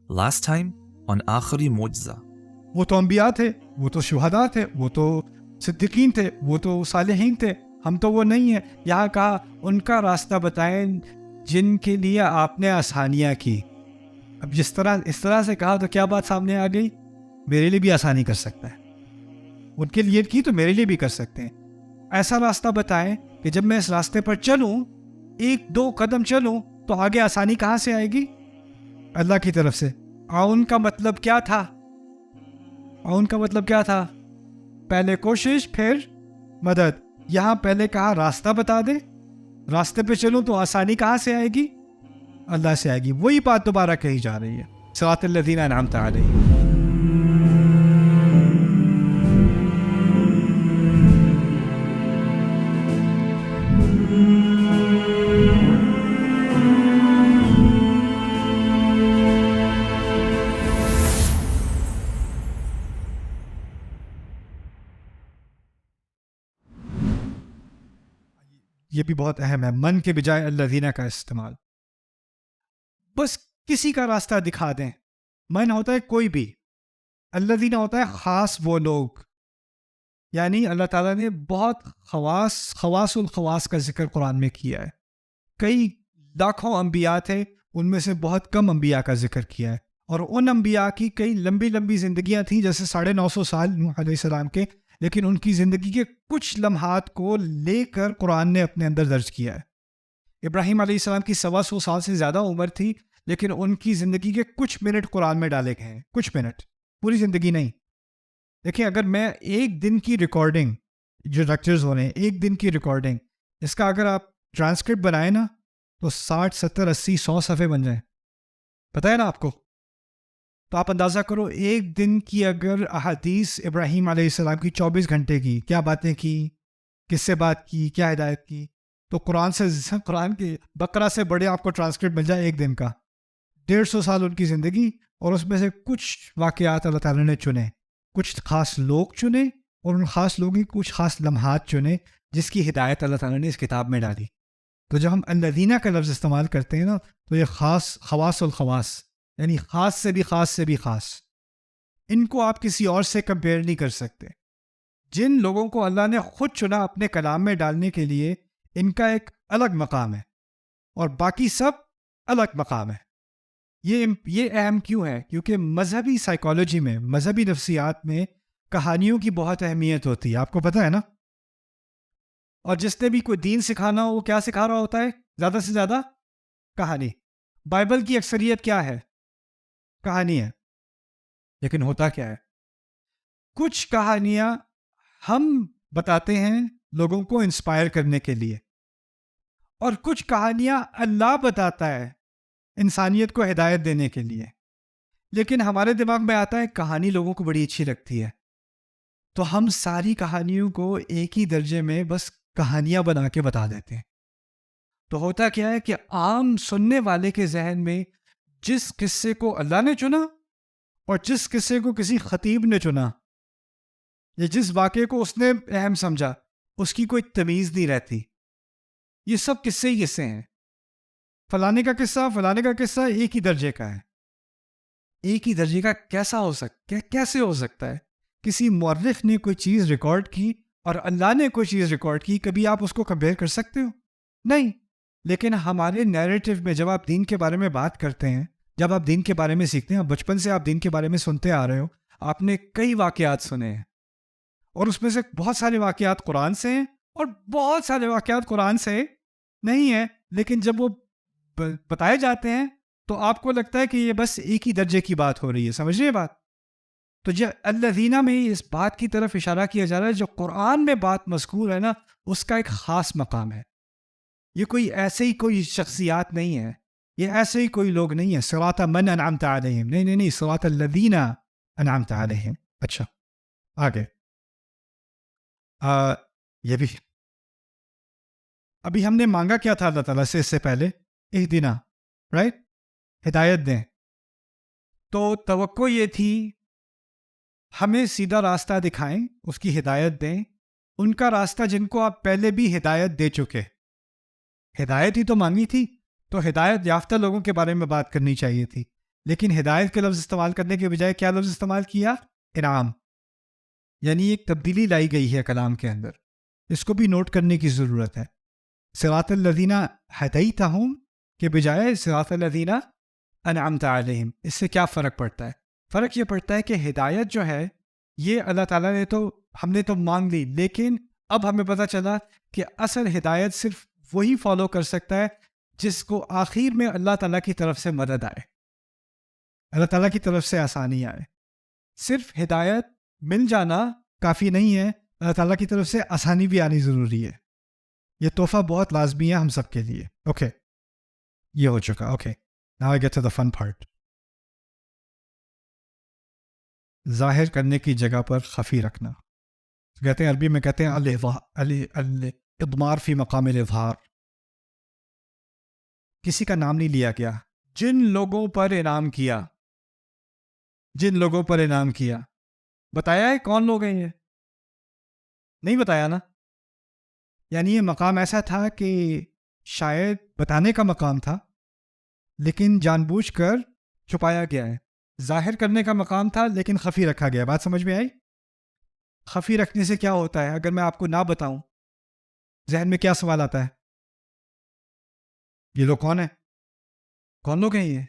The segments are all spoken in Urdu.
Last time on آخری معجزہ. وہ تو انبیاء تھے، وہ تو شہداء تھے، وہ تو صدیقین تھے، وہ تو صالحین تھے، ہم تو وہ نہیں ہیں. یہاں کہا ان کا راستہ بتائیں جن کے لیے آپ نے آسانیاں کی. اب اس طرح سے کہا تو کیا بات سامنے آ گئی؟ میرے لیے بھی آسانی کر سکتا ہے، ان کے لیے کی تو میرے لیے بھی کر سکتے ہیں. ایسا راستہ بتائیں کہ جب میں اس راستے پر چلوں، ایک دو قدم چلوں تو آگے آسانی کہاں سے آئے گی؟ اللہ کی طرف سے. ان کا مطلب کیا تھا؟ پہلے کوشش پھر مدد. یہاں پہلے کہا راستہ بتا دے، راستے پہ چلوں تو آسانی کہاں سے آئے گی؟ اللہ سے آئے گی. وہی بات دوبارہ کہی جا رہی ہے، صراط الذین انعمت علیہم. یہ بھی بہت اہم ہے، من کے بجائے الذین کا استعمال. بس کسی کا راستہ دکھا دیں. من ہوتا ہے کوئی بھی، الذین ہوتا ہے خاص وہ لوگ. یعنی اللہ تعالیٰ نے بہت خواص الخواص کا ذکر قرآن میں کیا ہے. کئی لاکھوں انبیاء تھے، ان میں سے بہت کم انبیاء کا ذکر کیا ہے. اور ان انبیاء کی کئی لمبی زندگیاں تھیں، جیسے 950 سال نوح علیہ السلام کے، لیکن ان کی زندگی کے کچھ لمحات کو لے کر قرآن نے اپنے اندر درج کیا ہے. ابراہیم علیہ السلام کی 125 سال سے زیادہ عمر تھی، لیکن ان کی زندگی کے کچھ منٹ قرآن میں ڈالے گئے ہیں. کچھ منٹ، پوری زندگی نہیں. دیکھیں، اگر میں ایک دن کی ریکارڈنگ، جو لیکچرز ہو رہے ہیں ایک دن کی ریکارڈنگ، اس کا اگر آپ ٹرانسکرپٹ بنائیں نا تو 60 70 80 100 صفحے بن جائیں. پتہ ہے نا آپ کو؟ تو آپ اندازہ کرو، ایک دن کی اگر احادیث ابراہیم علیہ السلام کی 24 گھنٹے کی کیا باتیں کی، کس سے بات کی، کیا ہدایت کی، تو قرآن کے بقرہ سے بڑے آپ کو ٹرانسکرپٹ مل جائے ایک دن کا. 150 سال ان کی زندگی، اور اس میں سے کچھ واقعات اللہ تعالیٰ نے چنے، کچھ خاص لوگ چنے، اور ان خاص لوگوں کی کچھ خاص لمحات چنے جس کی ہدایت اللہ تعالیٰ نے اس کتاب میں ڈالی. تو جب ہم الذین کا لفظ استعمال کرتے ہیں نا، تو یہ خواص الخواص، یعنی خاص سے بھی خاص. ان کو آپ کسی اور سے کمپیئر نہیں کر سکتے. جن لوگوں کو اللہ نے خود چنا اپنے کلام میں ڈالنے کے لیے، ان کا ایک الگ مقام ہے، اور باقی سب الگ مقام ہے. یہ اہم کیوں ہے؟ کیونکہ مذہبی سائیکالوجی میں، مذہبی نفسیات میں کہانیوں کی بہت اہمیت ہوتی ہے. آپ کو پتہ ہے نا؟ اور جس نے بھی کوئی دین سکھانا ہو، وہ کیا سکھا رہا ہوتا ہے؟ زیادہ سے زیادہ کہانی. بائبل کی اکثریت کیا ہے؟ کہانی ہے. لیکن ہوتا کیا ہے؟ کچھ کہانیاں ہم بتاتے ہیں لوگوں کو انسپائر کرنے کے لیے، اور کچھ کہانیاں اللہ بتاتا ہے انسانیت کو ہدایت دینے کے لیے. لیکن ہمارے دماغ میں آتا ہے کہانی لوگوں کو بڑی اچھی لگتی ہے، تو ہم ساری کہانیوں کو ایک ہی درجے میں بس کہانیاں بنا کے بتا دیتے ہیں. تو ہوتا کیا ہے کہ عام سننے والے کے ذہن میں جس قصے کو اللہ نے چنا، اور جس قصے کو کسی خطیب نے چنا، یا جس واقعے کو اس نے اہم سمجھا، اس کی کوئی تمیز نہیں رہتی. یہ سب قصے ہی قصے ہیں. فلانے کا قصہ ایک ہی درجے کا ہے. ایک ہی درجے کا کیسے ہو سکتا ہے؟ کسی مورخ نے کوئی چیز ریکارڈ کی اور اللہ نے کوئی چیز ریکارڈ کی، کبھی آپ اس کو کمپیئر کر سکتے ہو؟ نہیں. لیکن ہمارے نیریٹو میں جب آپ دین کے بارے میں بات کرتے ہیں، جب آپ دین کے بارے میں سیکھتے ہیں، بچپن سے آپ دین کے بارے میں سنتے آ رہے ہو، آپ نے کئی واقعات سنے ہیں، اور اس میں سے بہت سارے واقعات قرآن سے ہیں، اور بہت سارے واقعات قرآن سے نہیں ہیں. لیکن جب وہ بتائے جاتے ہیں تو آپ کو لگتا ہے کہ یہ بس ایک ہی درجے کی بات ہو رہی ہے. سمجھ رہے بات؟ تو جو الذین میں اس بات کی طرف اشارہ کیا جا رہا ہے، جو قرآن میں بات مذکور ہے نا، اس کا ایک خاص مقام ہے. یہ کوئی ایسے ہی کوئی شخصیات نہیں ہے، یہ ایسے ہی کوئی لوگ نہیں ہیں. صراط من انعمت علیہم، نہیں، صراط الذین انعمت علیہم. اچھا آگے یہ بھی ابھی ہم نے مانگا کیا تھا اللہ تعالیٰ سے اس سے پہلے؟ اہدنا، رائٹ، ہدایت دیں. تو توقع یہ تھی ہمیں سیدھا راستہ دکھائیں، اس کی ہدایت دیں. ان کا راستہ جن کو آپ پہلے بھی ہدایت دے چکے. ہدایت ہی تو مانگی تھی، تو ہدایت یافتہ لوگوں کے بارے میں بات کرنی چاہیے تھی. لیکن ہدایت کے لفظ استعمال کرنے کے بجائے کیا لفظ استعمال کیا؟ انعام. یعنی ایک تبدیلی لائی گئی ہے کلام کے اندر. اس کو بھی نوٹ کرنے کی ضرورت ہے. صراط الذین ہدیتہم کے بجائے صراط الذین انعمت علیہم. اس سے کیا فرق پڑتا ہے؟ فرق یہ پڑتا ہے کہ ہدایت جو ہے یہ اللہ تعالیٰ نے تو ہم نے تو مانگ لی، لیکن اب ہمیں پتہ چلا کہ اصل ہدایت صرف وہی فالو کر سکتا ہے جس کو آخر میں اللہ تعالیٰ کی طرف سے مدد آئے، اللہ تعالیٰ کی طرف سے آسانی آئے. صرف ہدایت مل جانا کافی نہیں ہے، اللہ تعالیٰ کی طرف سے آسانی بھی آنی ضروری ہے. یہ تحفہ بہت لازمی ہے ہم سب کے لیے. اوکے یہ ہو چکا. Okay now I get to the fun part. ظاہر کرنے کی جگہ پر خفی رکھنا. کہتے ہیں عربی میں کہتے ہیں الاضمار فی مقام الاظہار. کسی کا نام نہیں لیا گیا. جن لوگوں پر انعام کیا، جن لوگوں پر انعام کیا. بتایا ہے کون لوگ ہیں؟ یہ نہیں بتایا نا. یعنی یہ مقام ایسا تھا کہ شاید بتانے کا مقام تھا لیکن جان بوجھ کر چھپایا گیا ہے. ظاہر کرنے کا مقام تھا لیکن خفی رکھا گیا. بات سمجھ میں آئی؟ خفی رکھنے سے کیا ہوتا ہے؟ اگر میں آپ کو نہ بتاؤں ذہن میں کیا سوال آتا ہے؟ یہ لوگ کون ہیں؟ کون لوگ ہیں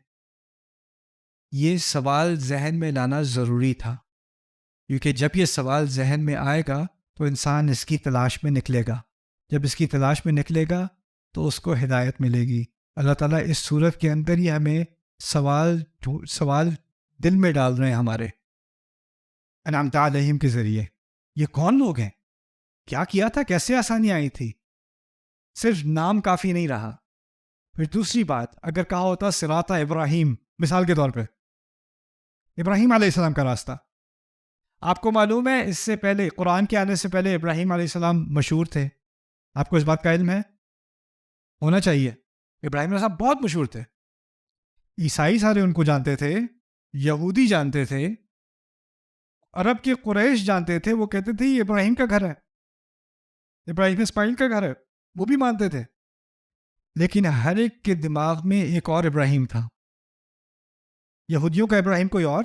یہ سوال ذہن میں لانا ضروری تھا، کیونکہ جب یہ سوال ذہن میں آئے گا تو انسان اس کی تلاش میں نکلے گا. جب اس کی تلاش میں نکلے گا تو اس کو ہدایت ملے گی. اللہ تعالیٰ اس صورت کے اندر ہی ہمیں سوال دل میں ڈال رہے ہیں ہمارے انعمت علیہم کے ذریعے. یہ کون لوگ ہیں؟ کیا کیا تھا؟ کیسے آسانی آئی تھی؟ صرف نام کافی نہیں رہا. پھر دوسری بات، اگر کہا ہوتا صراط ابراہیم، مثال کے طور پہ ابراہیم علیہ السلام کا راستہ. آپ کو معلوم ہے اس سے پہلے، قرآن کے آنے سے پہلے ابراہیم علیہ السلام مشہور تھے. آپ کو اس بات کا علم ہے؟ ہونا چاہیے. ابراہیم علیہ السلام بہت مشہور تھے. عیسائی سارے ان کو جانتے تھے، یہودی جانتے تھے، عرب کے قریش جانتے تھے. وہ کہتے تھے یہ ابراہیم کا گھر ہے، ابراہیم اسماعیل کا گھر ہے، وہ بھی مانتے تھے. لیکن ہر ایک کے دماغ میں ایک اور ابراہیم تھا. یہودیوں کا ابراہیم کوئی اور،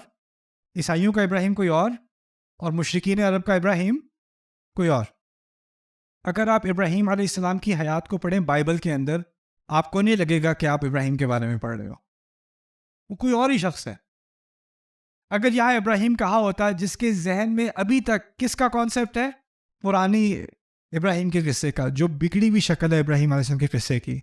عیسائیوں کا ابراہیم کوئی اور مشرکین عرب کا ابراہیم کوئی اور. اگر آپ ابراہیم علیہ السلام کی حیات کو پڑھیں بائبل کے اندر، آپ کو نہیں لگے گا کہ آپ ابراہیم کے بارے میں پڑھ رہے ہو. وہ کوئی اور ہی شخص ہے. اگر یہاں ابراہیم کہا ہوتا جس کے ذہن میں ابھی تک کس کا کانسیپٹ ہے؟ پرانی ابراہیم کے قصے کا، جو بگڑی ہوئی شکل ہے ابراہیم علیہ السلام کے قصے کی.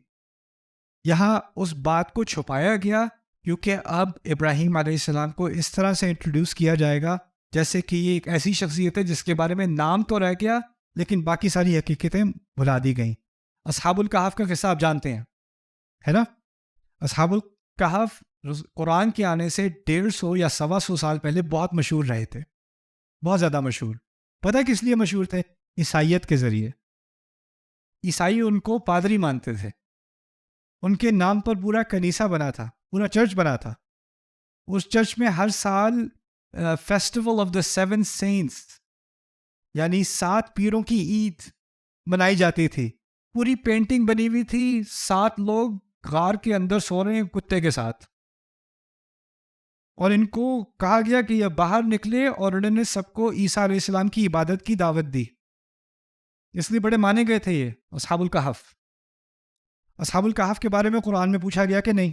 یہاں اس بات کو چھپایا گیا کیونکہ اب ابراہیم علیہ السلام کو اس طرح سے انٹروڈیوس کیا جائے گا جیسے کہ یہ ایک ایسی شخصیت ہے جس کے بارے میں نام تو رہ گیا لیکن باقی ساری حقیقتیں بھلا دی گئیں. اصحاب الکہف کا قصہ آپ جانتے ہیں، ہے نا؟ اصحاب الکہف قرآن کے آنے سے 150 یا 125 سال پہلے بہت مشہور رہے تھے، بہت زیادہ مشہور. پتہ کس لیے مشہور تھے؟ عیسائیت کے ذریعے. عیسائی ان کو پادری مانتے تھے. ان کے نام پر پورا کنیسہ بنا تھا، پورا چرچ بنا تھا. اس چرچ میں ہر سال فیسٹیول آف دا 7 سینٹس یعنی 7 پیروں کی عید منائی جاتی تھی. پوری پینٹنگ بنی ہوئی تھی، 7 لوگ غار کے اندر سو رہے ہیں کتے کے ساتھ، اور ان کو کہا گیا کہ یہ باہر نکلے اور انہوں نے سب کو عیسیٰ علیہ السلام کی عبادت کی دعوت دی. اس لیے بڑے مانے گئے تھے یہ اصحاب الکہف. اصحاب الکہف کے بارے میں قرآن میں پوچھا گیا کہ نہیں؟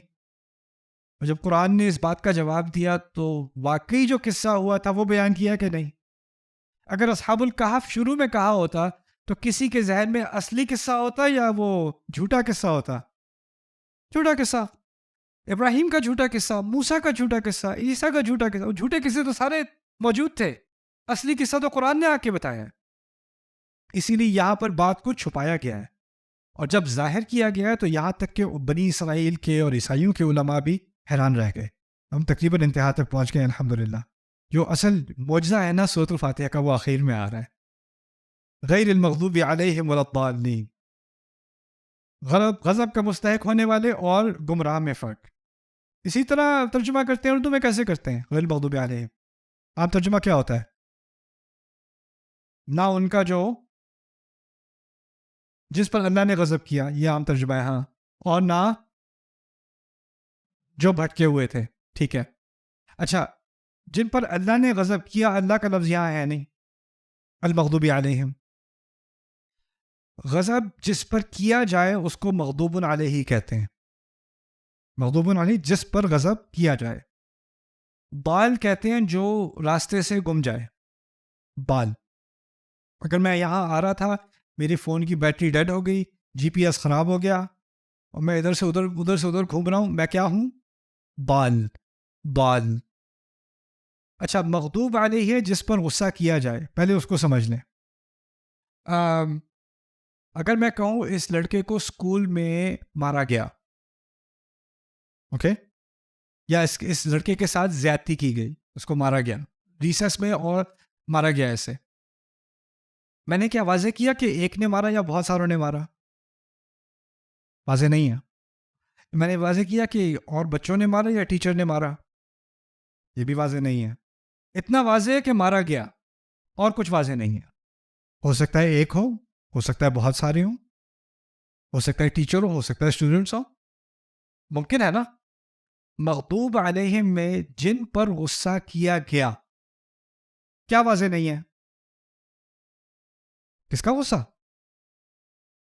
اور جب قرآن نے اس بات کا جواب دیا تو واقعی جو قصہ ہوا تھا وہ بیان کیا کہ نہیں؟ اگر اصحاب الکہف شروع میں کہا ہوتا تو کسی کے ذہن میں اصلی قصہ ہوتا یا وہ جھوٹا قصہ ہوتا؟ جھوٹا قصہ. ابراہیم کا جھوٹا قصہ، موسیٰ کا جھوٹا قصہ، عیسیٰ کا جھوٹا قصہ. جھوٹے قصے تو سارے موجود تھے، اصلی قصہ تو قرآن نے آ کے بتایا ہے. اسی لیے یہاں پر بات کو چھپایا گیا ہے، اور جب ظاہر کیا گیا ہے تو یہاں تک کہ بنی اسرائیل کے اور عیسائیوں کے علماء بھی حیران رہ گئے. ہم تقریباً انتہا تک پہنچ گئے الحمدللہ. جو اصل معجزہ ہے نا سورۃ الفاتحہ کا، وہ آخر میں آ رہا ہے. غیر المغضوب علیہم ولا الضالین، غضب کا مستحق ہونے والے اور گمراہ میں فرق. اسی طرح ترجمہ کرتے ہیں اردو میں کیسے کرتے ہیں غیر المغضوب علیہم؟ عام ترجمہ کیا ہوتا ہے؟ نہ ان کا جو جس پر اللہ نے غضب کیا، یہ عام ترجمہ ہے. ہاں، اور نہ جو بھٹکے ہوئے تھے. ٹھیک ہے. اچھا, جن پر اللہ نے غضب کیا, اللہ کا لفظ یہاں ہے نہیں, المغضوب علیہم. غضب جس پر کیا جائے اس کو مغضوب علیہ کہتے ہیں. مغضوب علیہ جس پر غضب کیا جائے. بال کہتے ہیں جو راستے سے گم جائے, بال. اگر میں یہاں آ رہا تھا, میری فون کی بیٹری ڈیڈ ہو گئی, جی پی ایس خراب ہو گیا, اور میں ادھر سے ادھر گھوم رہا ہوں, میں کیا ہوں؟ بال. بال. اچھا, مغضوب علیہ ہے جس پر غصہ کیا جائے, پہلے اس کو سمجھ لیں. اگر میں کہوں اس لڑکے کو اسکول میں مارا گیا, اوکے, یا اس لڑکے کے ساتھ زیادتی کی گئی, اس کو مارا گیا ریسس میں اور مارا گیا ایسے, میں نے کیا واضح کیا کہ ایک نے مارا یا بہت ساروں نے مارا؟ واضح نہیں ہے. میں نے واضح کیا کہ اور بچوں نے مارا یا ٹیچر نے مارا؟ یہ بھی واضح نہیں ہے. اتنا واضح ہے کہ مارا گیا, اور کچھ واضح نہیں ہے. ہو سکتا ہے ایک ہو سکتا ہے بہت سارے ہوں, ہو سکتا ہے ٹیچر ہو سکتا ہے اسٹوڈنٹس ہوں, ممکن ہے نا. مغضوب علیہم میں جن پر غصہ کیا گیا, کیا واضح نہیں ہے؟ کس کا غصہ؟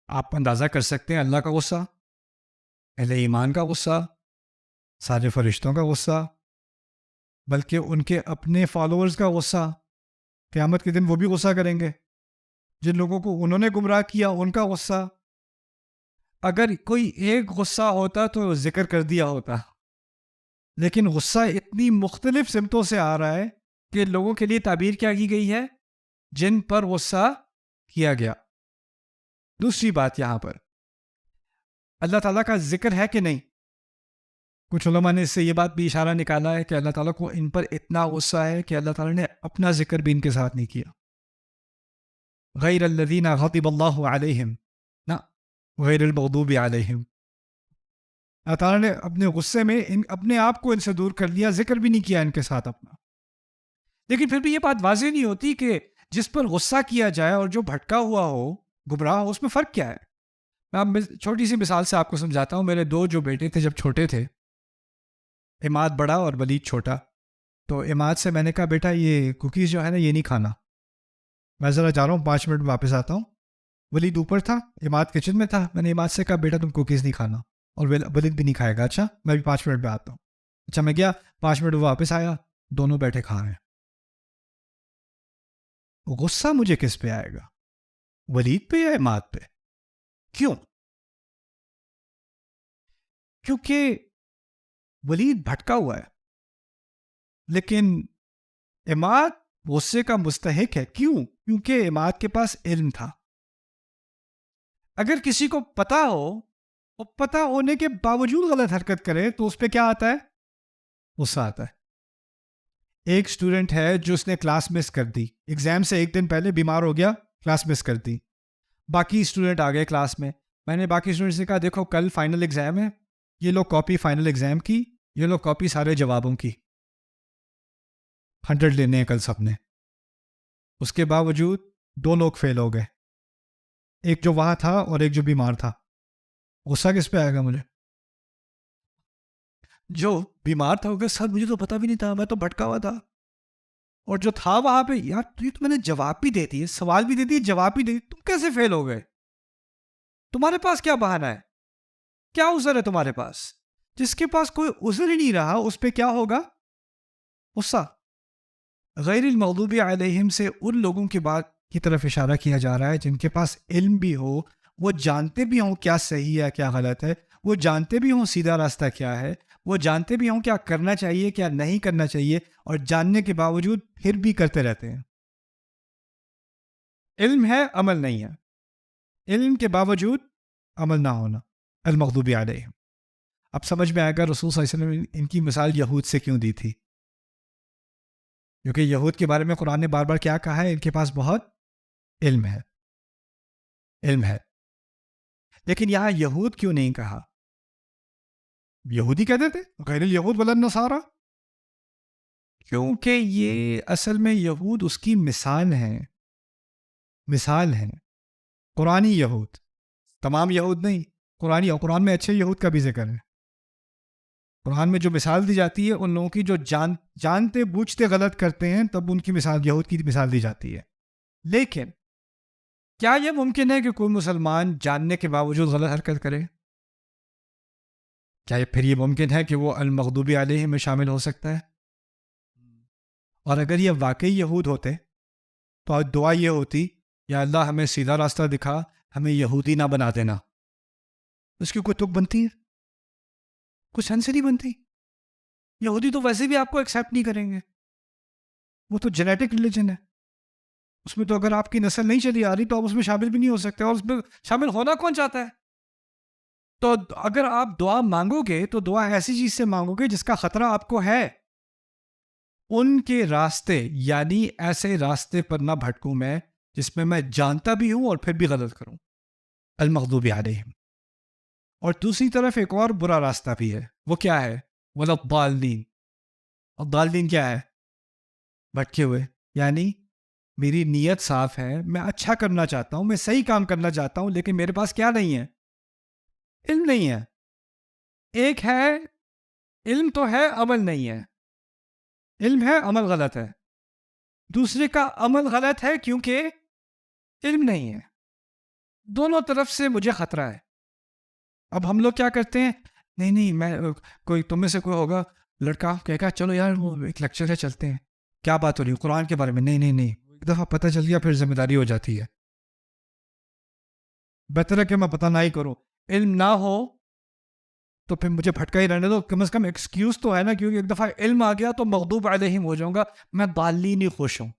آپ اندازہ کر سکتے ہیں, اللہ کا غصہ, اہل ایمان کا غصہ, سارے فرشتوں کا غصہ, بلکہ ان کے اپنے فالوورز کا غصہ. قیامت کے دن وہ بھی غصہ کریں گے, جن لوگوں کو انہوں نے گمراہ کیا ان کا غصہ. اگر کوئی ایک غصہ ہوتا تو ذکر کر دیا ہوتا, لیکن غصہ اتنی مختلف سمتوں سے آ رہا ہے کہ لوگوں کے لیے تعبیر کیا کی گئی ہے؟ جن پر غصہ کیا گیا. دوسری بات, یہاں پر اللہ تعالیٰ کا ذکر ہے کہ نہیں؟ کچھ علماء نے اس سے یہ بات بھی اشارہ نکالا ہے کہ اللہ تعالیٰ کو ان پر اتنا غصہ ہے کہ اللہ تعالیٰ نے اپنا ذکر بھی ان کے ساتھ نہیں کیا. غیر الذین غضب اللہ علیہم, نہ غیر المغضوب علیہم. اللہ تعالیٰ نے اپنے غصے میں اپنے آپ کو ان سے دور کر لیا, ذکر بھی نہیں کیا ان کے ساتھ اپنا. لیکن پھر بھی یہ بات واضح نہیں ہوتی کہ جس پر غصہ کیا جائے اور جو بھٹکا ہوا ہو, گمراہ ہو, اس میں فرق کیا ہے؟ میں اب چھوٹی سی مثال سے آپ کو سمجھاتا ہوں. میرے دو جو بیٹے تھے جب چھوٹے تھے, عماد بڑا اور ولید چھوٹا, تو عماد سے میں نے کہا بیٹا یہ کوکیز جو ہے نا یہ نہیں کھانا, میں ذرا جا رہا ہوں 5 منٹ میں واپس آتا ہوں. ولید اوپر تھا, عماد کچن میں تھا. میں نے عماد سے کہا بیٹا تم کوکیز نہیں کھانا, اور ولید بھی نہیں کھائے گا. اچھا میں بھی 5 منٹ میں آتا ہوں. اچھا میں گیا, 5 منٹ واپس آیا, دونوں بیٹھے کھا رہے ہیں. غصہ مجھے کس پہ آئے گا؟ ولید پہ یا عماد پہ؟ کیوں؟ کیونکہ ولید بھٹکا ہوا ہے, لیکن عماد غصے کا مستحق ہے. کیوں؟ کیونکہ عماد کے پاس علم تھا. اگر کسی کو پتا ہو اور پتا ہونے کے باوجود غلط حرکت کرے تو اس پہ کیا آتا ہے؟ غصہ آتا ہے. ایک اسٹوڈنٹ ہے جو اس نے کلاس مس کر دی, ایگزام سے ایک دن پہلے بیمار ہو گیا, کلاس مس کر دی. باقی اسٹوڈنٹ آ گئے کلاس میں, میں نے باقی اسٹوڈنٹ سے کہا دیکھو کل فائنل ایگزام ہے, یہ لوگ کاپی فائنل ایگزام کی, یہ لوگ کاپی سارے جوابوں کی, 100 لینے ہیں کل سب نے. اس کے باوجود 2 لوگ فیل ہو گئے, ایک جو وہاں تھا اور ایک جو بیمار تھا. غصہ کس پہ آئے گا مجھے؟ جو بیمار تھا ہوگا سر مجھے تو پتا بھی نہیں تھا, میں تو بھٹکا ہوا تھا. اور جو تھا وہاں پہ, یار تو میں نے جواب بھی دے دیے, سوال بھی دے دیے, جواب بھی دے دیے, تم کیسے فیل ہو گئے؟ تمہارے پاس کیا بہانہ ہے؟ کیا عذر ہے تمہارے پاس؟ جس کے پاس کوئی عذر ہی نہیں رہا اس پہ کیا ہوگا؟ غصہ. غیر المغضوب علیہم سے ان لوگوں کی بات کی طرف اشارہ کیا جا رہا ہے جن کے پاس علم بھی ہو, وہ جانتے بھی ہوں کیا صحیح ہے کیا غلط ہے, وہ جانتے بھی ہوں سیدھا راستہ کیا ہے, وہ جانتے بھی ہوں کیا کرنا چاہیے کیا نہیں کرنا چاہیے, اور جاننے کے باوجود پھر بھی کرتے رہتے ہیں. علم ہے عمل نہیں ہے, علم کے باوجود عمل نہ ہونا. المغضوب علیہم. اب سمجھ میں آئے گا رسول صلی اللہ علیہ وسلم ان کی مثال یہود سے کیوں دی تھی, کیونکہ یہود کے بارے میں قرآن نے بار بار کیا کہا ہے؟ ان کے پاس بہت علم ہے, علم ہے. لیکن یہاں یہود کیوں نہیں کہا؟ یہودی کہتے تھے غیر الیہود ولا النصارى, کیونکہ یہ اصل میں یہود اس کی مثال ہے, مثال ہے. قرآنی یہود, تمام یہود نہیں, قرآن میں اچھے یہود کا بھی ذکر ہے. قرآن میں جو مثال دی جاتی ہے ان لوگوں کی جو جانتے بوجھتے غلط کرتے ہیں، تب ان کی مثال یہود کی مثال دی جاتی ہے. لیکن کیا یہ ممکن ہے کہ کوئی مسلمان جاننے کے باوجود غلط حرکت کرے؟ کیا پھر یہ ممکن ہے کہ وہ المغضوب علیہم میں شامل ہو سکتا ہے؟ اور اگر یہ واقعی یہود ہوتے تو دعا یہ ہوتی، یا اللہ ہمیں سیدھا راستہ دکھا، ہمیں یہودی نہ بنا دینا. اس کی کوئی تک بنتی ہے؟ کچھ سینس نہیں بنتی. یہودی تو ویسے بھی آپ کو ایکسیپٹ نہیں کریں گے، وہ تو جینیٹک ریلیجن ہے. اس میں تو اگر آپ کی نسل نہیں چلی آ رہی تو آپ اس میں شامل بھی نہیں ہو سکتے، اور اس میں شامل ہونا کون چاہتا ہے؟ تو اگر آپ دعا مانگو گے تو دعا ایسی چیز سے مانگو گے جس کا خطرہ آپ کو ہے. ان کے راستے، یعنی ایسے راستے پر نہ بھٹکوں میں جس میں جانتا بھی ہوں اور پھر بھی غلط کروں، المغضوب علیہم. اور دوسری طرف ایک اور برا راستہ بھی ہے، وہ کیا ہے؟ ولا الضالین. اور ضالین کیا ہے؟ بھٹکے ہوئے. یعنی میری نیت صاف ہے، میں اچھا کرنا چاہتا ہوں، میں صحیح کام کرنا چاہتا ہوں، لیکن میرے پاس کیا نہیں ہے؟ علم نہیں ہے. ایک ہے علم تو ہے، عمل نہیں ہے. علم ہے، عمل غلط ہے. دوسرے کا عمل غلط ہے کیونکہ علم نہیں ہے. دونوں طرف سے مجھے خطرہ ہے. اب ہم لوگ کیا کرتے ہیں؟ نہیں میں کوئی تم میں سے کوئی ہوگا لڑکا کہے گا چلو یار وہ ایک لیکچر ہے چلتے ہیں. کیا بات ہو رہی ہے؟ قرآن کے بارے میں. نہیں ایک دفعہ پتہ چل گیا پھر ذمہ داری ہو جاتی ہے. بہتر ہے کہ میں پتہ نہ ہی کروں. علم نہ ہو تو پھر مجھے بھٹکا ہی رہنے دو، کم از کم ایکسکیوز تو ہے نا، کیونکہ ایک دفعہ علم آ گیا تو مغضوب علیہم ہو جاؤں گا. میں ضالین ہی خوش ہوں.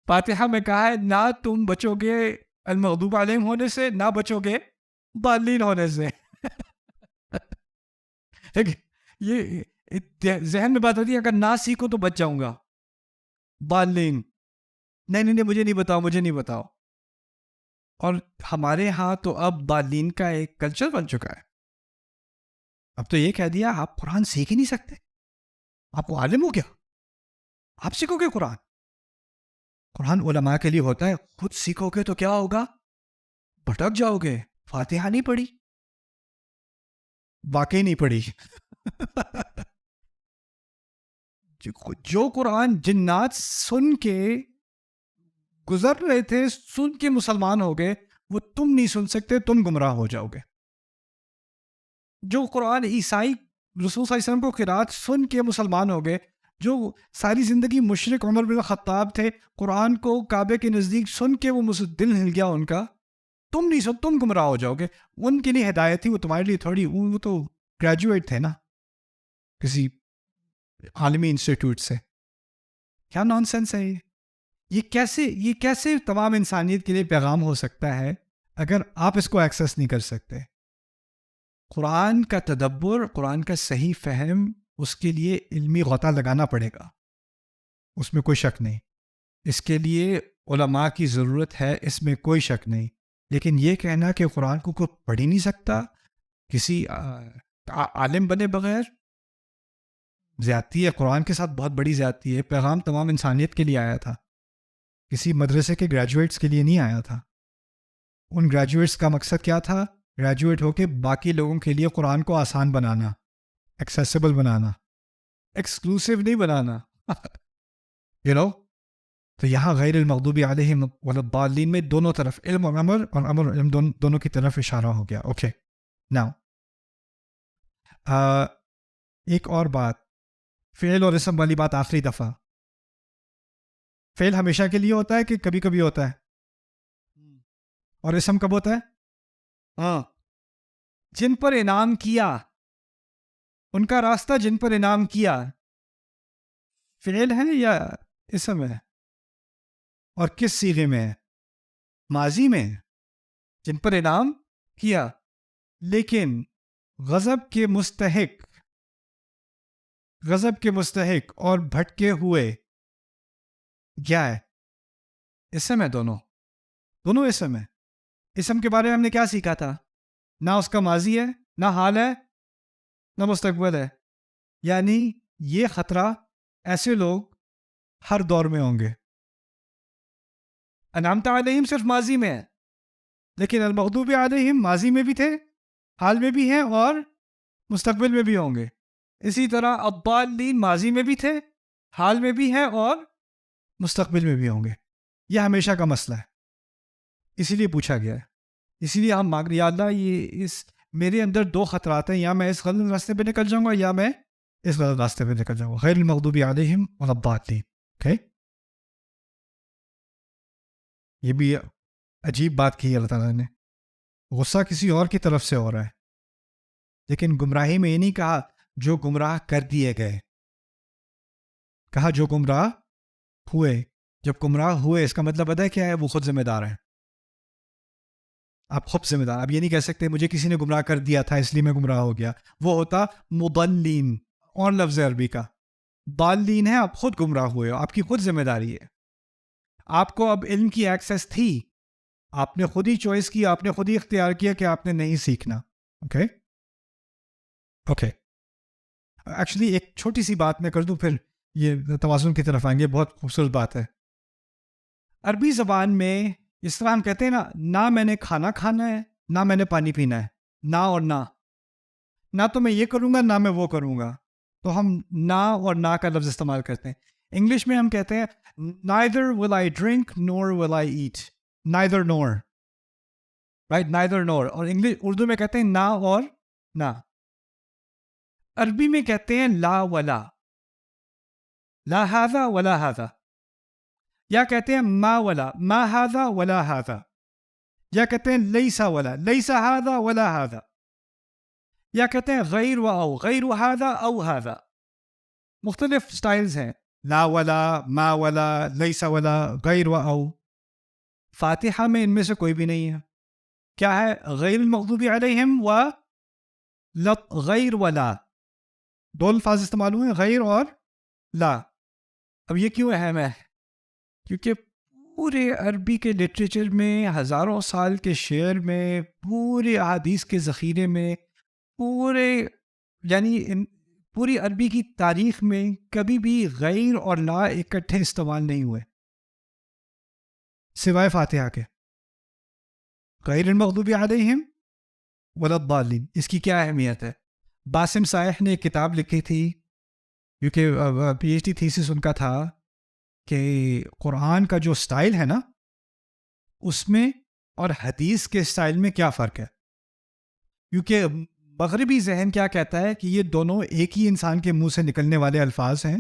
فاتحہ میں کہا ہے نہ تم بچو گے المغضوب علیہم ہونے سے، نہ بچو گے ضالین ہونے سے. یہ ذہن میں بات ہوتی ہے، اگر نہ سیکھو تو بچ جاؤں گا. ضالین نہیں مجھے نہیں بتاؤ. اور ہمارے ہاں تو اب ضالین کا ایک کلچر بن چکا ہے. اب تو یہ کہہ دیا آپ قرآن سیکھ ہی نہیں سکتے، آپ کو عالم ہو گیا، آپ سیکھو گے قرآن. قرآن علماء کے لیے ہوتا ہے، خود سیکھو گے تو کیا ہوگا؟ بھٹک جاؤ گے. فاتحہ نہیں پڑھی، واقعی نہیں پڑھی. جو قرآن جنات سن کے گزر رہے تھے، سن کے مسلمان ہو گئے، وہ تم نہیں سن سکتے، تم گمراہ ہو جاؤ گے. جو قرآن عیسائی رسول صلی اللہ علیہ وسلم کو قرات سن کے مسلمان ہو گئے، جو ساری زندگی مشرک عمر بن خطاب تھے، قرآن کو کعبے کے نزدیک سن کے وہ دل ہل گیا ان کا، تم نہیں سن، تم گمراہ ہو جاؤ گے. ان کے لیے ہدایت تھی، وہ تمہارے لیے تھوڑی. وہ تو گریجویٹ تھے نا کسی عالمی انسٹیٹیوٹ سے. کیا نان سینس ہے یہ؟ یہ کیسے تمام انسانیت کے لیے پیغام ہو سکتا ہے اگر آپ اس کو ایکسیس نہیں کر سکتے؟ قرآن کا تدبر، قرآن کا صحیح فہم، اس کے لیے علمی غوطہ لگانا پڑے گا، اس میں کوئی شک نہیں. اس کے لیے علماء کی ضرورت ہے، اس میں کوئی شک نہیں. لیکن یہ کہنا کہ قرآن کو کوئی پڑھ ہی نہیں سکتا کسی عالم بنے بغیر، زیادتی ہے. قرآن کے ساتھ بہت بڑی زیادتی ہے. پیغام تمام انسانیت کے لیے آیا تھا، کسی مدرسے کے گریجویٹس کے لیے نہیں آیا تھا. ان گریجویٹس کا مقصد کیا تھا؟ گریجویٹ ہو کے باقی لوگوں کے لیے قرآن کو آسان بنانا، ایکسیسیبل بنانا، ایکسکلوسیو نہیں بنانا. تو یہاں غیر المغضوب علیہم ولا الضالین میں دونوں طرف علم اور عمل، اور عمل اور علم دونوں کی طرف اشارہ ہو گیا. اوکے ناؤ ایک اور بات، فعل اور اسم والی بات آخری دفعہ. فعل ہمیشہ کے لیے ہوتا ہے کہ کبھی کبھی ہوتا ہے؟ اور اسم کب ہوتا ہے؟ ہاں، جن پر انعام کیا، ان کا راستہ جن پر انعام کیا، فعل ہے یا اسم ہے؟ اور کس صیغے میں ہے؟ ماضی میں، جن پر انعام کیا. لیکن غضب کے مستحق اور بھٹکے ہوئے کیا ہے؟ اسم ہے. دونوں اسم ہے. اسم کے بارے میں ہم نے کیا سیکھا تھا؟ نہ اس کا ماضی ہے، نہ حال ہے، نہ مستقبل ہے. یعنی یہ خطرہ ایسے لوگ ہر دور میں ہوں گے. انعمت علیہم صرف ماضی میں ہے، لیکن المغضوب علیہم ماضی میں بھی تھے، حال میں بھی ہیں اور مستقبل میں بھی ہوں گے. اسی طرح الضالین ماضی میں بھی تھے، حال میں بھی ہیں اور مستقبل میں بھی ہوں گے. یہ ہمیشہ کا مسئلہ ہے، اسی لیے پوچھا گیا ہے. اسی لیے ہم مانگ رہے یا اللہ یہ میرے اندر دو خطرات ہیں، یا میں اس غلط راستے پہ نکل جاؤں گا یا میں اس غلط راستے پہ نکل جاؤں گا. غیر المغضوب علیہم ولا الضالین. اوکے، یہ بھی عجیب بات کی اللہ تعالیٰ نے. غصہ کسی اور کی طرف سے ہو رہا ہے، لیکن گمراہی میں یہ نہیں کہا جو گمراہ کر دیے گئے، کہا جو گمراہ ہوئے. جب گمراہ ہوئے اس کا مطلب پتہ ہے کیا ہے؟ وہ خود ذمہ دار ہیں. آپ خود ذمہ دار. آپ یہ نہیں کہہ سکتے مجھے کسی نے گمراہ کر دیا تھا اس لیے میں گمراہ ہو گیا. وہ ہوتا مضلین، اور لفظ عربی کا. ضالین ہے، آپ خود گمراہ ہوئے ہو، آپ کی خود ذمہ داری ہے. آپ کو اب علم کی ایکسیس تھی، آپ نے خود ہی چوائس کی، آپ نے خود ہی اختیار کیا کہ آپ نے نہیں سیکھنا. Okay okay. ایکچولی ایک چھوٹی سی بات میں کر دوں پھر یہ توازن کی طرف آئیں گے. بہت خوبصورت بات ہے. عربی زبان میں اس طرح ہم کہتے ہیں نا، نہ میں نے کھانا کھانا ہے نہ میں نے پانی پینا ہے. نہ اور نہ تو میں یہ کروں گا نہ میں وہ کروں گا. تو ہم نہ اور نہ کا لفظ استعمال کرتے ہیں. انگلش میں ہم کہتے ہیں neither will I drink nor will I eat. neither nor, right? neither nor. اور اردو میں کہتے ہیں نہ اور نہ. عربی میں کہتے ہیں لا ولا، لا هذا ولا هذا. یا کہتے ہیں ما ولا، ما هذا ولا هذا. یا کہتے ہیں لیس ولا، لیس هذا ولا هذا. یا کہتے ہیں غیر و او، غیر هذا او هذا. مختلف سٹائلز ہیں، لا ولا، ما ولا، لیس ولا، غیر و او. فاتحہ میں ان میں سے کوئی بھی نہیں ہے. کیا ہے؟ غیر المغضوب علیہم و غیر ولا. دو الفاظ استعمال ہوئے، غیر اور لا. اب یہ کیوں اہم ہے؟ کیونکہ پورے عربی کے لٹریچر میں، ہزاروں سال کے شعر میں، پورے احادیث کے ذخیرے میں، پوری عربی کی تاریخ میں کبھی بھی غیر اور لا اکٹھے استعمال نہیں ہوئے سوائے فاتحہ کے. غیر المغضوب علیہم ولا الضالین. اس کی کیا اہمیت ہے؟ باسم سائح نے ایک کتاب لکھی تھی، کیونکہ پی ایچ ڈی تھیسس ان کا تھا کہ قرآن کا جو سٹائل ہے نا اس میں اور حدیث کے سٹائل میں کیا فرق ہے. کیونکہ مغربی ذہن کیا کہتا ہے کہ یہ دونوں ایک ہی انسان کے منہ سے نکلنے والے الفاظ ہیں.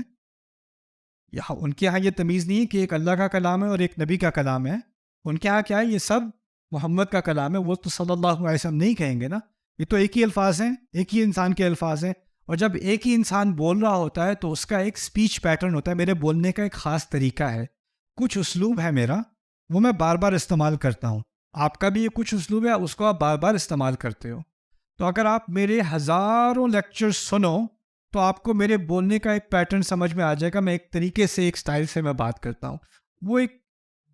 ان کے ہاں یہ تمیز نہیں ہے کہ ایک اللہ کا کلام ہے اور ایک نبی کا کلام ہے. ان کے ہاں کیا ہے؟ یہ سب محمد کا کلام ہے. وہ تو صلی اللہ علیہ وسلم نہیں کہیں گے نا. یہ تو ایک ہی الفاظ ہیں، ایک ہی انسان کے الفاظ ہیں. اور جب ایک ہی انسان بول رہا ہوتا ہے تو اس کا ایک سپیچ پیٹرن ہوتا ہے. میرے بولنے کا ایک خاص طریقہ ہے، کچھ اسلوب ہے میرا، وہ میں بار بار استعمال کرتا ہوں. آپ کا بھی یہ کچھ اسلوب ہے، اس کو آپ بار بار استعمال کرتے ہو. تو اگر آپ میرے ہزاروں لیکچر سنو تو آپ کو میرے بولنے کا ایک پیٹرن سمجھ میں آ جائے گا. میں ایک طریقے سے، ایک سٹائل سے میں بات کرتا ہوں. وہ ایک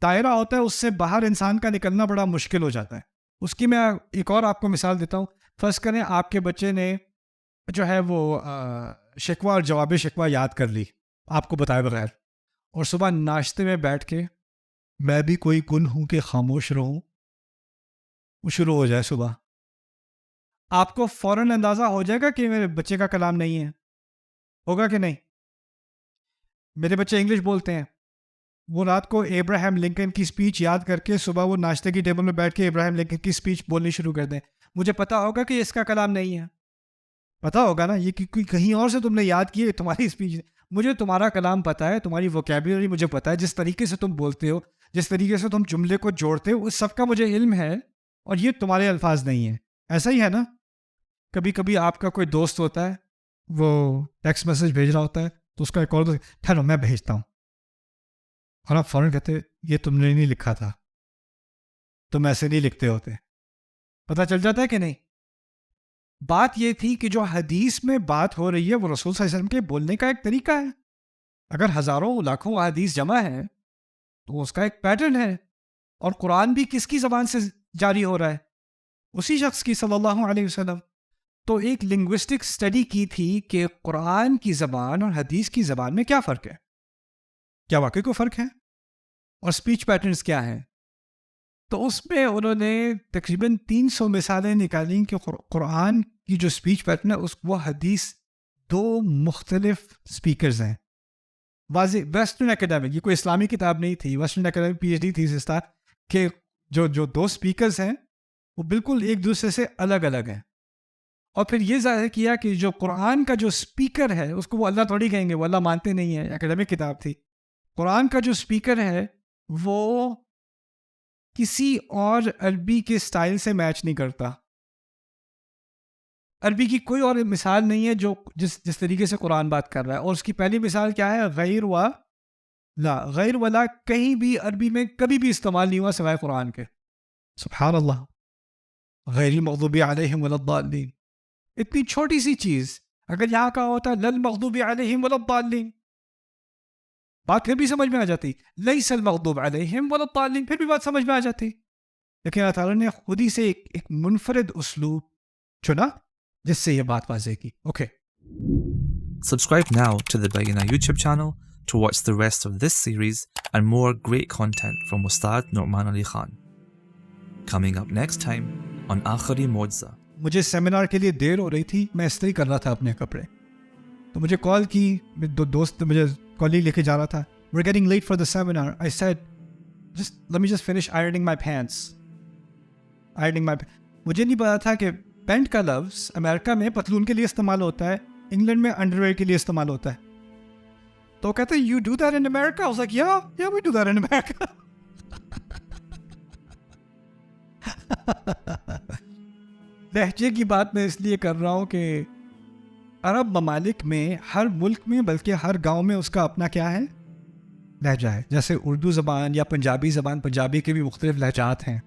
دائرہ ہوتا ہے، اس سے باہر انسان کا نکلنا بڑا مشکل ہو جاتا ہے. اس کی میں ایک اور آپ کو مثال دیتا ہوں. فرض کریں آپ کے بچے نے جو ہے وہ شکوہ اور جواب شکوہ یاد کر لی آپ کو بتائے بغیر، اور صبح ناشتے میں بیٹھ کے میں بھی کوئی گن ہوں کہ خاموش رہوں وہ شروع ہو جائے صبح. آپ کو فوراً اندازہ ہو جائے گا کہ میرے بچے کا کلام نہیں ہے. ہوگا کہ نہیں؟ میرے بچے انگلش بولتے ہیں، وہ رات کو ابراہیم لنکن کی سپیچ یاد کر کے صبح وہ ناشتے کی ٹیبل میں بیٹھ کے ابراہیم لنکن کی سپیچ بولنی شروع کر دیں. مجھے پتا ہوگا کہ اس کا کلام نہیں ہے. پتا ہوگا نا، یہ کہیں اور سے تم نے یاد کی ہے تمہاری سپیچ. مجھے تمہارا کلام پتا ہے، تمہاری ووکیبلری مجھے پتا ہے، جس طریقے سے تم بولتے ہو، جس طریقے سے تم جملے کو جوڑتے ہو، اس سب کا مجھے علم ہے. اور یہ تمہارے الفاظ نہیں ہیں. ایسا ہی ہے نا. کبھی کبھی آپ کا کوئی دوست ہوتا ہے، وہ ٹیکسٹ میسج بھیج رہا ہوتا ہے تو اس کا ایک اور دوست، ٹھہرو میں بھیجتا ہوں، اور آپ فوراً کہتے یہ تم نے نہیں لکھا تھا، تم ایسے نہیں لکھتے ہوتے. پتہ چل جاتا ہے کہ نہیں؟ بات یہ تھی کہ جو حدیث میں بات ہو رہی ہے وہ رسول صلی اللہ علیہ وسلم کے بولنے کا ایک طریقہ ہے. اگر ہزاروں لاکھوں حدیث جمع ہے تو اس کا ایک پیٹرن ہے. اور قرآن بھی کس کی زبان سے جاری ہو رہا ہے؟ اسی شخص کی، صلی اللہ علیہ وسلم. تو ایک لنگوسٹک اسٹڈی کی تھی کہ قرآن کی زبان اور حدیث کی زبان میں کیا فرق ہے، کیا واقعی کوئی فرق ہے، اور سپیچ پیٹرنز کیا ہیں. تو اس میں انہوں نے تقریباً 300 مثالیں نکالیں کہ قرآن کی جو اسپیچ پیٹرن ہے وہ حدیث 2 مختلف اسپیکرز ہیں. واضح ویسٹرن اکیڈمک، یہ کوئی اسلامی کتاب نہیں تھی، ویسٹرن اکیڈمک PhD تھی اس طرح کہ جو 2 اسپیکرز ہیں وہ بالکل ایک دوسرے سے الگ الگ ہیں. اور پھر یہ ظاہر کیا کہ جو قرآن کا جو اسپیکر ہے اس کو وہ اللہ تھوڑی کہیں گے، وہ اللہ مانتے نہیں ہیں، اکیڈمک کتاب تھی. قرآن کا جو اسپیکر ہے وہ کسی اور عربی کے سٹائل سے میچ نہیں کرتا. عربی کی کوئی اور مثال نہیں ہے جو جس طریقے سے قرآن بات کر رہا ہے. اور اس کی پہلی مثال کیا ہے؟ غیر و لا. غیر ولا کہیں بھی عربی میں کبھی بھی استعمال نہیں ہوا سوائے قرآن کے. سبحان اللہ. غیر المغضوب علیہم ولا الضالین، اتنی چھوٹی سی چیز اگر یہاں کا ہوتا لل مغضوب علیہم ولا الضالین، بات پھر بھی سمجھ میں آ جاتی. لیس المغضوب علیہم ولا الضالین، پھر بھی بات سمجھ میں آ جاتی. لیکن اللہ تعالیٰ نے خود ہی سے ایک منفرد اسلوب چنا جس سے یہ بات واضح کی. Okay. Subscribe now to the Bayyinah YouTube channel to watch the rest of this series and more great content from Ustad Nu'man Ali Khan. Coming up next time on Aakhari Mu'jiza. مجھے سیمینار کے لیے دیر ہو رہی تھی، میں استری کر رہا تھا اپنے کپڑے، تو مجھے کال کی، دو دوست مجھے کالج لے کے جا رہا تھا. We're getting late for the seminar. I said, let me just finish ironing my pants. مجھے نہیں پتا تھا کہ پینٹ کا لفظ امریکہ میں پتلون کے لیے استعمال ہوتا ہے، انگلینڈ میں انڈر ویئر کے لیے استعمال ہوتا ہے. تو کہتے ہیں you do that in America? I was like, yeah, we do that in America. لہجے کی بات میں اس لیے کر رہا ہوں کہ عرب ممالک میں ہر ملک میں بلکہ ہر گاؤں میں اس کا اپنا کیا ہے؟ لہجہ ہے. جیسے اردو زبان یا پنجابی زبان، پنجابی کے بھی مختلف لہجات ہیں.